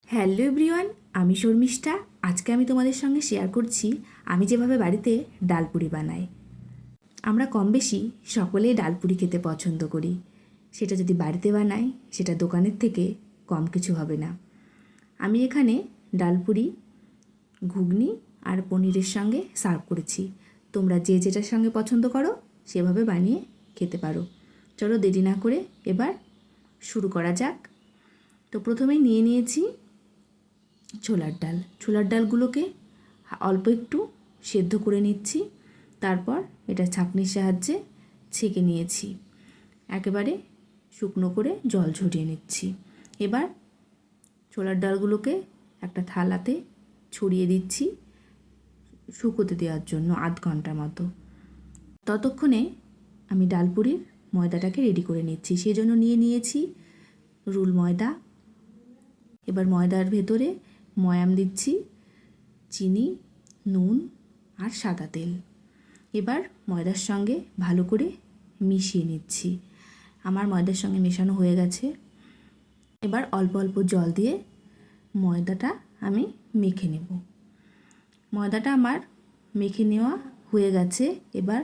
Hello everyone, আমি শর্মিষ্ঠা। আজকে আমি তোমাদের সঙ্গে শেয়ার করছি আমি যেভাবে বাড়িতে ডালপুরি বানাই। আমরা কম বেশি সকলেই ডালপুরি খেতে পছন্দ করি। সেটা যদি বাড়িতে বানাই সেটা দোকানের থেকে কম কিছু হবে না। আমি এখানে ডালপুরি, ঘুগনি আর পনিরের সঙ্গে সার্ভ করেছি। তোমরা যে যেটার সঙ্গে পছন্দ করো সেভাবে বানিয়ে খেতে পারো। চলো দেরি না করে এবার শুরু করা যাক। তো প্রথমেই নিয়ে নিয়েছি ছোলার ডাল। ছোলার ডালগুলোকে অল্প একটু সেদ্ধ করে নিচ্ছি, তারপর এটা ছাঁকনির সাহায্যে ছেঁকে নিয়েছি। একেবারে শুকনো করে জল ঝরিয়ে নিচ্ছি। এবার ছোলার ডালগুলোকে একটা থালাতে ছড়িয়ে দিচ্ছি শুকোতে দেওয়ার জন্য আধ ঘন্টার মতো। ততক্ষণে আমি ডালপুরির ময়দাটাকে রেডি করে নিচ্ছি। সেই জন্য নিয়ে নিয়েছি রুল ময়দা। এবার ময়দার ভেতরে ময়াম দিচ্ছি, চিনি, নুন আর সাদা তেল। এবার ময়দার সঙ্গে ভালো করে মিশিয়ে নিচ্ছি। আমার ময়দার সঙ্গে মেশানো হয়ে গেছে। এবার অল্প অল্প জল দিয়ে ময়দাটা আমি মেখে নেব। ময়দাটা আমার মেখে নেওয়া হয়ে গেছে। এবার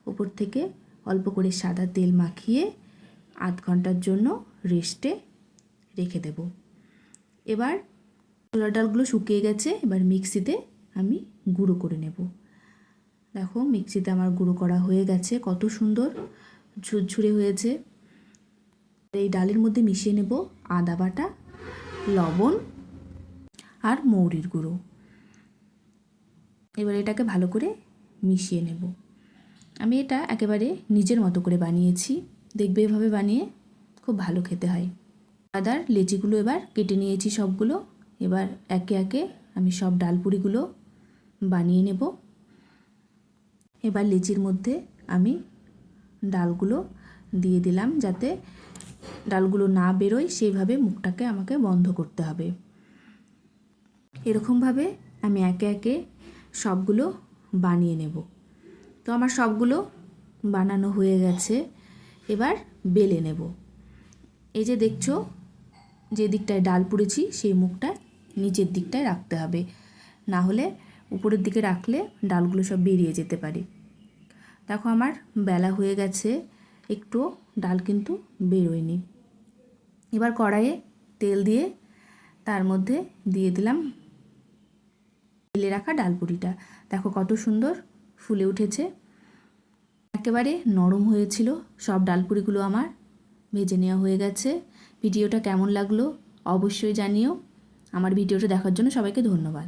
উপর থেকে অল্প করে সাদা তেল মাখিয়ে আধ ঘন্টার জন্য রেস্টে রেখে দেব। এবার ছোলার ডালগুলো শুকিয়ে গেছে। এবার মিক্সিতে আমি গুঁড়ো করে নেব। দেখো মিক্সিতে আমার গুঁড়ো করা হয়ে গেছে, কত সুন্দর ঝুরঝুরে হয়েছে। এই ডালের মধ্যে মিশিয়ে নেব আদা বাটা, লবণ আর মৌরির গুঁড়ো। এবার এটাকে ভালো করে মিশিয়ে নেব। আমি এটা একেবারে নিজের মতো করে বানিয়েছি। দেখবে এভাবে বানিয়ে খুব ভালো খেতে হয়। আদার লেচিগুলো এবার কেটে নিয়েছি সবগুলো। এবার একে একে আমি সব ডালপুরিগুলো বানিয়ে নেব। এবার লেচির মধ্যে আমি ডালগুলো দিয়ে দিলাম, যাতে ডালগুলো না বেরোয় সেইভাবে মুখটাকে আমাকে বন্ধ করতে হবে। এরকমভাবে আমি একে একে সবগুলো বানিয়ে নেব। তো আমার সবগুলো বানানো হয়ে গেছে। এবার বেলে নেব। এই যে দেখছো, যে দিকটায় ডাল পুড়েছি সেই মুখটা নিচের দিকটায় রাখতে হবে, না হলে উপরের দিকে রাখলে ডালগুলো সব বেরিয়ে যেতে পারে। দেখো আমার বেলা হয়ে গেছে, একটু ডাল কিন্তু বেরোয়নি। এবার কড়াইয়ে তেল দিয়ে তার মধ্যে দিয়ে দিলাম বেলে রাখা ডালপুরিটা। দেখো কত সুন্দর ফুলে উঠেছে, একেবারে নরম হয়েছিল। সব ডালপুরিগুলো আমার ভেজে নেওয়া হয়ে গেছে। ভিডিওটা কেমন লাগলো অবশ্যই জানিও। আমার ভিডিওটা দেখার জন্য সবাইকে ধন্যবাদ।